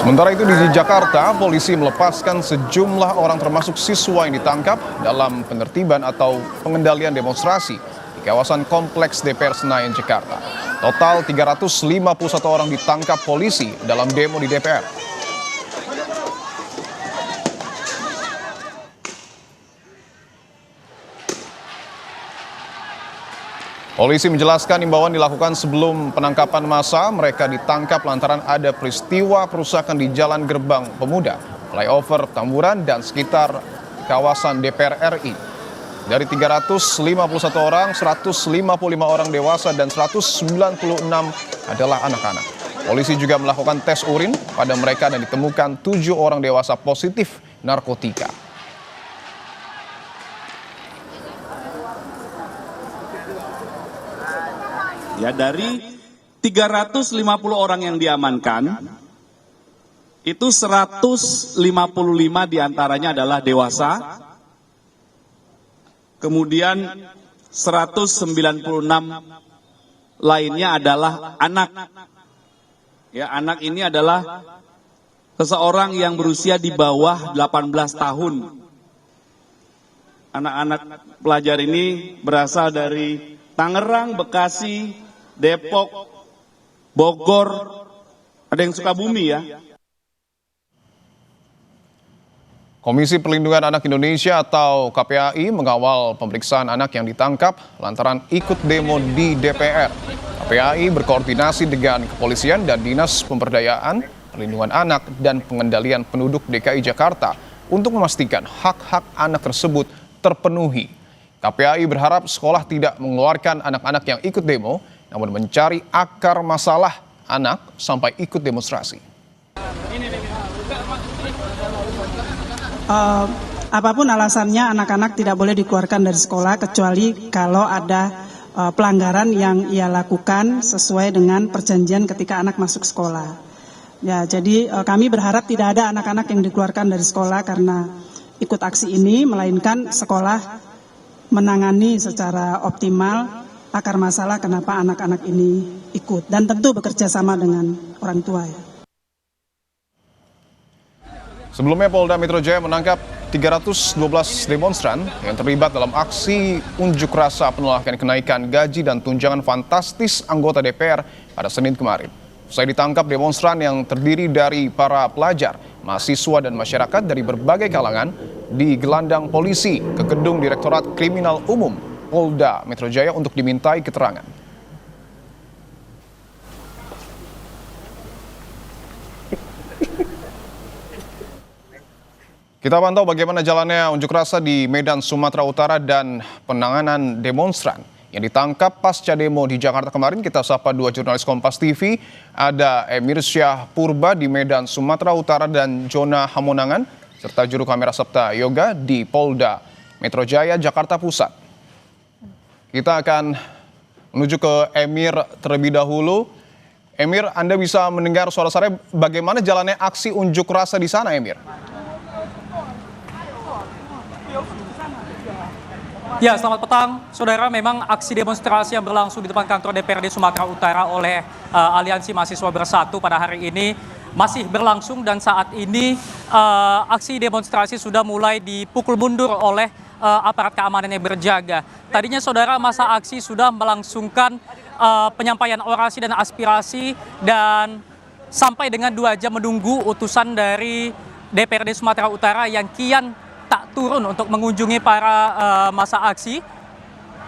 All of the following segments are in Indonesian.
Sementara itu di Jakarta, polisi melepaskan sejumlah orang termasuk siswa yang ditangkap dalam penertiban atau pengendalian demonstrasi di kawasan Kompleks DPR Senayan, Jakarta. Total 351 orang ditangkap polisi dalam demo di DPR. Polisi menjelaskan imbauan dilakukan sebelum penangkapan massa. Mereka ditangkap lantaran ada peristiwa perusakan di Jalan Gerbang Pemuda, flyover Tamburan, dan sekitar kawasan DPR RI. Dari 351 orang, 155 orang dewasa dan 196 adalah anak-anak. Polisi juga melakukan tes urin pada mereka dan ditemukan 7 orang dewasa positif narkotika. Ya, dari 350 orang yang diamankan, itu 155 diantaranya adalah dewasa, kemudian 196 lainnya adalah anak. Ya, anak ini adalah seseorang yang berusia di bawah 18 tahun. Anak-anak pelajar ini berasal dari Tangerang, Bekasi, Depok, Bogor, ada yang Sukabumi ya. Komisi Perlindungan Anak Indonesia atau KPAI mengawal pemeriksaan anak yang ditangkap lantaran ikut demo di DPR. KPAI berkoordinasi dengan kepolisian dan Dinas Pemberdayaan, Perlindungan Anak, dan Pengendalian Penduduk DKI Jakarta untuk memastikan hak-hak anak tersebut terpenuhi. KPAI berharap sekolah tidak mengeluarkan anak-anak yang ikut demo, namun mencari akar masalah anak sampai ikut demonstrasi. Apapun alasannya, anak-anak tidak boleh dikeluarkan dari sekolah kecuali kalau ada pelanggaran yang ia lakukan sesuai dengan perjanjian ketika anak masuk sekolah. Ya, jadi kami berharap tidak ada anak-anak yang dikeluarkan dari sekolah karena ikut aksi ini, melainkan sekolah menangani secara optimal akar masalah kenapa anak-anak ini ikut, dan tentu bekerja sama dengan orang tua ya. Sebelumnya Polda Metro Jaya menangkap 312 demonstran yang terlibat dalam aksi unjuk rasa penolakan kenaikan gaji dan tunjangan fantastis anggota DPR pada Senin kemarin. Usai ditangkap, demonstran yang terdiri dari para pelajar, mahasiswa, dan masyarakat dari berbagai kalangan digelandang polisi ke gedung Direktorat Kriminal Umum Polda Metro Jaya untuk dimintai keterangan. Kita pantau bagaimana jalannya unjuk rasa di Medan, Sumatera Utara dan penanganan demonstran yang ditangkap pasca demo di Jakarta kemarin. Kita sapa dua jurnalis Kompas TV, ada Emir Syah Purba di Medan, Sumatera Utara, dan Jona Hamonangan, serta juru kamera Septa Yoga di Polda Metro Jaya, Jakarta Pusat. Kita akan menuju ke Emir terlebih dahulu. Emir, Anda bisa mendengar suara saya. Bagaimana jalannya aksi unjuk rasa di sana, Emir? Ya, selamat petang, saudara. Memang aksi demonstrasi yang berlangsung di depan kantor DPRD Sumatera Utara oleh Aliansi Mahasiswa Bersatu pada hari ini masih berlangsung, dan saat ini aksi demonstrasi sudah mulai dipukul mundur oleh aparat keamanan yang berjaga. Tadinya, saudara, masa aksi sudah melangsungkan penyampaian orasi dan aspirasi, dan sampai dengan 2 jam menunggu utusan dari DPRD Sumatera Utara yang kian tak turun untuk mengunjungi para masa aksi.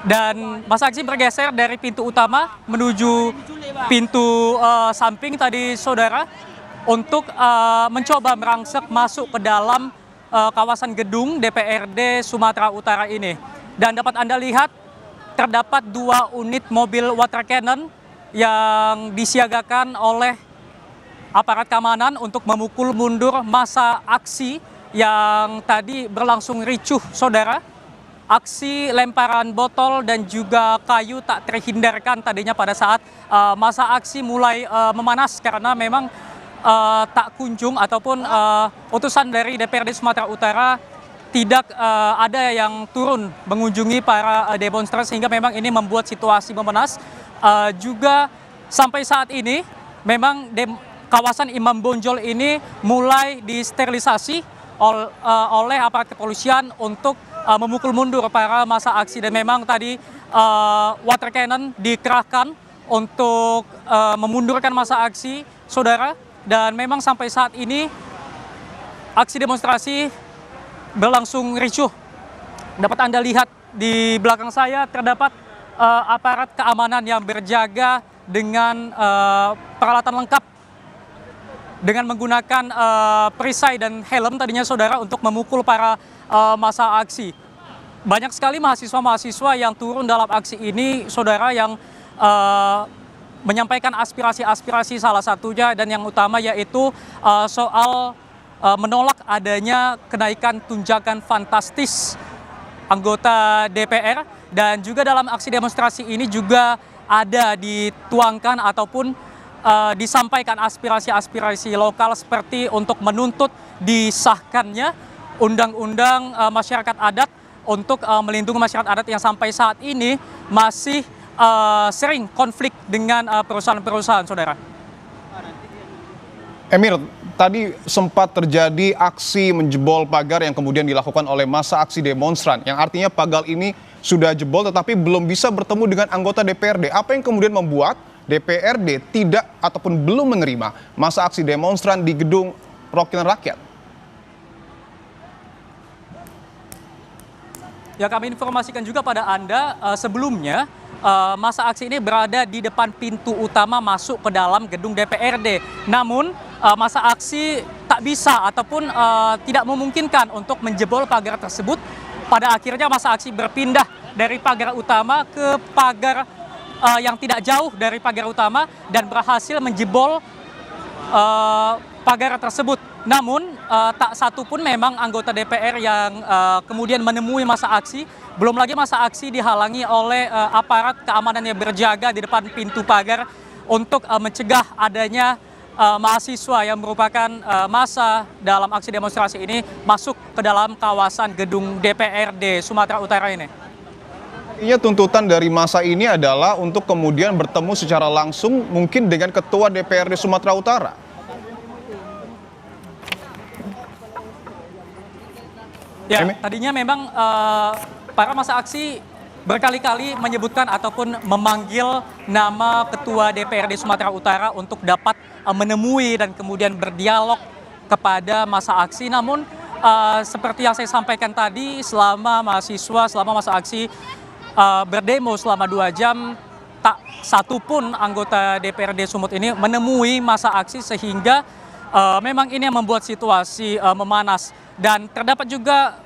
Dan masa aksi bergeser dari pintu utama menuju pintu samping tadi, saudara, untuk mencoba merangsek masuk ke dalam kawasan gedung DPRD Sumatera Utara ini. Dan dapat Anda lihat, terdapat 2 unit mobil water cannon yang disiagakan oleh aparat keamanan untuk memukul mundur masa aksi yang tadi berlangsung ricuh, saudara. Aksi lemparan botol dan juga kayu tak terhindarkan tadinya pada saat masa aksi mulai memanas, karena memang tak kunjung ataupun utusan dari DPRD Sumatera Utara tidak ada yang turun mengunjungi para demonstran, sehingga memang ini membuat situasi memanas. Juga sampai saat ini memang kawasan Imam Bonjol ini mulai disterilisasi oleh aparat kepolisian untuk memukul mundur para massa aksi, dan memang tadi water cannon dikerahkan untuk memundurkan massa aksi, saudara. Dan memang sampai saat ini aksi demonstrasi berlangsung ricuh. Dapat Anda lihat di belakang saya terdapat aparat keamanan yang berjaga dengan peralatan lengkap dengan menggunakan perisai dan helm tadinya, saudara, untuk memukul para massa aksi. Banyak sekali mahasiswa-mahasiswa yang turun dalam aksi ini, saudara, yang menyampaikan aspirasi-aspirasi, salah satunya dan yang utama yaitu soal menolak adanya kenaikan tunjangan fantastis anggota DPR. Dan juga dalam aksi demonstrasi ini juga ada dituangkan ataupun disampaikan aspirasi-aspirasi lokal seperti untuk menuntut disahkannya undang-undang masyarakat adat untuk melindungi masyarakat adat yang sampai saat ini masih sering konflik dengan perusahaan-perusahaan, saudara. Emir, tadi sempat terjadi aksi menjebol pagar yang kemudian dilakukan oleh massa aksi demonstran, yang artinya pagar ini sudah jebol tetapi belum bisa bertemu dengan anggota DPRD. Apa yang kemudian membuat DPRD tidak ataupun belum menerima massa aksi demonstran di gedung perwakilan rakyat? Ya, kami informasikan juga pada Anda sebelumnya massa aksi ini berada di depan pintu utama masuk ke dalam gedung DPRD. Namun massa aksi tak bisa ataupun tidak memungkinkan untuk menjebol pagar tersebut. Pada akhirnya massa aksi berpindah dari pagar utama ke pagar yang tidak jauh dari pagar utama dan berhasil menjebol pagar tersebut. Namun tak satu pun memang anggota DPR yang kemudian menemui massa aksi. Belum lagi massa aksi dihalangi oleh aparat keamanan yang berjaga di depan pintu pagar untuk mencegah adanya mahasiswa yang merupakan massa dalam aksi demonstrasi ini masuk ke dalam kawasan gedung DPRD Sumatera Utara ini. Artinya tuntutan dari massa ini adalah untuk kemudian bertemu secara langsung mungkin dengan Ketua DPRD Sumatera Utara. Ya, tadinya memang para massa aksi berkali-kali menyebutkan ataupun memanggil nama Ketua DPRD Sumatera Utara untuk dapat menemui dan kemudian berdialog kepada massa aksi. Namun seperti yang saya sampaikan tadi, selama massa aksi berdemo selama 2 jam, tak satu pun anggota DPRD Sumut ini menemui massa aksi, sehingga memang ini yang membuat situasi memanas. Dan terdapat juga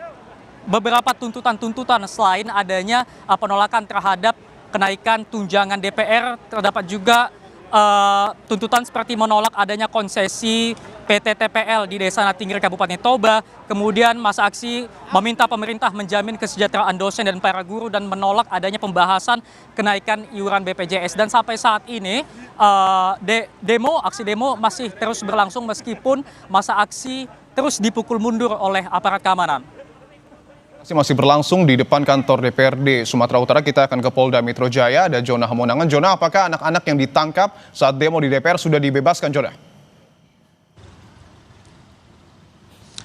beberapa tuntutan-tuntutan selain adanya penolakan terhadap kenaikan tunjangan DPR. Terdapat juga tuntutan seperti menolak adanya konsesi PT TPL di Desa Natinggir Kabupaten Toba. Kemudian massa aksi meminta pemerintah menjamin kesejahteraan dosen dan para guru dan menolak adanya pembahasan kenaikan iuran BPJS. Dan sampai saat ini aksi demo masih terus berlangsung meskipun massa aksi terus dipukul mundur oleh aparat keamanan. Masih berlangsung di depan kantor DPRD Sumatera Utara. Kita akan ke Polda Metro Jaya, ada Jona Hamonangan. Jona, apakah anak-anak yang ditangkap saat demo di DPR sudah dibebaskan, Jona?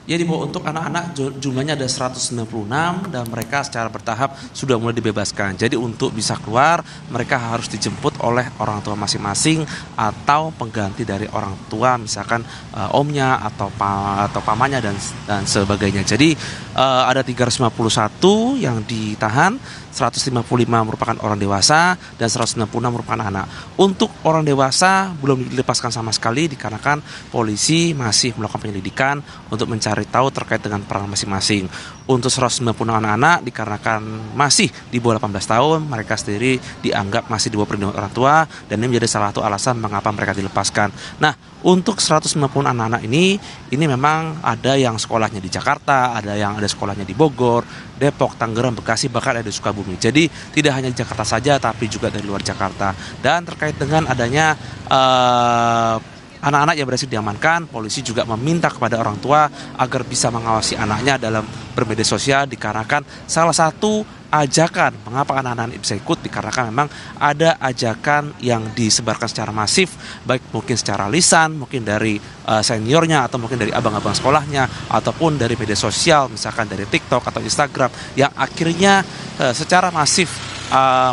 Ya, untuk anak-anak jumlahnya ada 196 dan mereka secara bertahap sudah mulai dibebaskan. Jadi untuk bisa keluar mereka harus dijemput oleh orang tua masing-masing atau pengganti dari orang tua, misalkan omnya atau pamannya dan sebagainya. Jadi ada 351 yang ditahan, 155 merupakan orang dewasa dan 196 merupakan anak. Untuk orang dewasa belum dilepaskan sama sekali dikarenakan polisi masih melakukan penyelidikan untuk mencari tahu terkait dengan peran masing-masing. Untuk 190 anak-anak dikarenakan masih di bawah 18 tahun, mereka sendiri dianggap masih di bawah perlindungan orang tua dan ini menjadi salah satu alasan mengapa mereka dilepaskan. Nah, untuk 190 anak-anak ini memang ada yang sekolahnya di Jakarta, ada yang ada sekolahnya di Bogor, Depok, Tangerang, Bekasi, bahkan ada di Sukabumi. Jadi tidak hanya di Jakarta saja tapi juga dari luar Jakarta. Dan terkait dengan adanya anak-anak yang berhasil diamankan, polisi juga meminta kepada orang tua agar bisa mengawasi anaknya dalam bermedia sosial dikarenakan salah satu ajakan. Mengapa anak-anak ini bisa ikut? Dikarenakan memang ada ajakan yang disebarkan secara masif, baik mungkin secara lisan, mungkin dari seniornya, atau mungkin dari abang-abang sekolahnya, ataupun dari media sosial, misalkan dari TikTok atau Instagram, yang akhirnya secara masif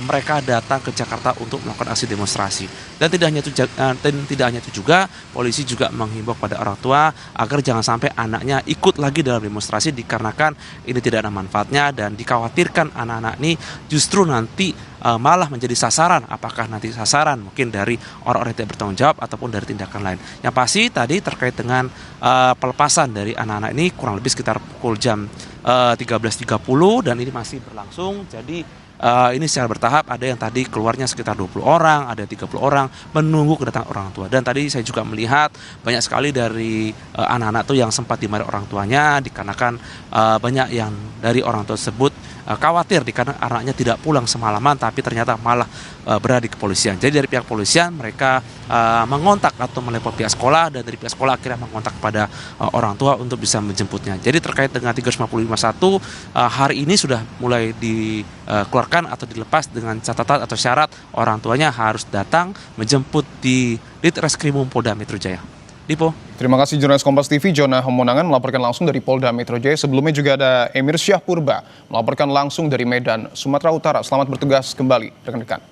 mereka datang ke Jakarta untuk melakukan aksi demonstrasi. Dan tidak hanya itu juga, polisi juga menghimbau kepada orang tua agar jangan sampai anaknya ikut lagi dalam demonstrasi, dikarenakan ini tidak ada manfaatnya dan dikhawatirkan anak-anak ini justru nanti malah menjadi sasaran. Apakah nanti sasaran mungkin dari orang-orang yang tidak bertanggung jawab ataupun dari tindakan lain. Yang pasti tadi terkait dengan pelepasan dari anak-anak ini kurang lebih sekitar pukul jam 13.30 dan ini masih berlangsung. Jadi ini secara bertahap, ada yang tadi keluarnya sekitar 20 orang, ada 30 orang menunggu kedatangan orang tua. Dan tadi saya juga melihat banyak sekali dari anak-anak tuh yang sempat dimarahi orang tuanya, dikarenakan banyak yang dari orang tua tersebut khawatir dikarenakan anaknya tidak pulang semalaman, tapi ternyata malah berada di kepolisian. Jadi dari pihak polisian mereka mengontak atau melepon pihak sekolah, dan dari pihak sekolah akhirnya mengontak kepada orang tua untuk bisa menjemputnya. Jadi terkait dengan 355.1 hari ini sudah mulai dikeluarkan atau dilepas dengan catatan atau syarat orang tuanya harus datang menjemput di Ditreskrimum Polda Metro Jaya. Dipo. Terima kasih jurnalis Kompas TV Jona Homonangan melaporkan langsung dari Polda Metro Jaya. Sebelumnya juga ada Emir Syahpurba melaporkan langsung dari Medan, Sumatera Utara. Selamat bertugas kembali rekan-rekan.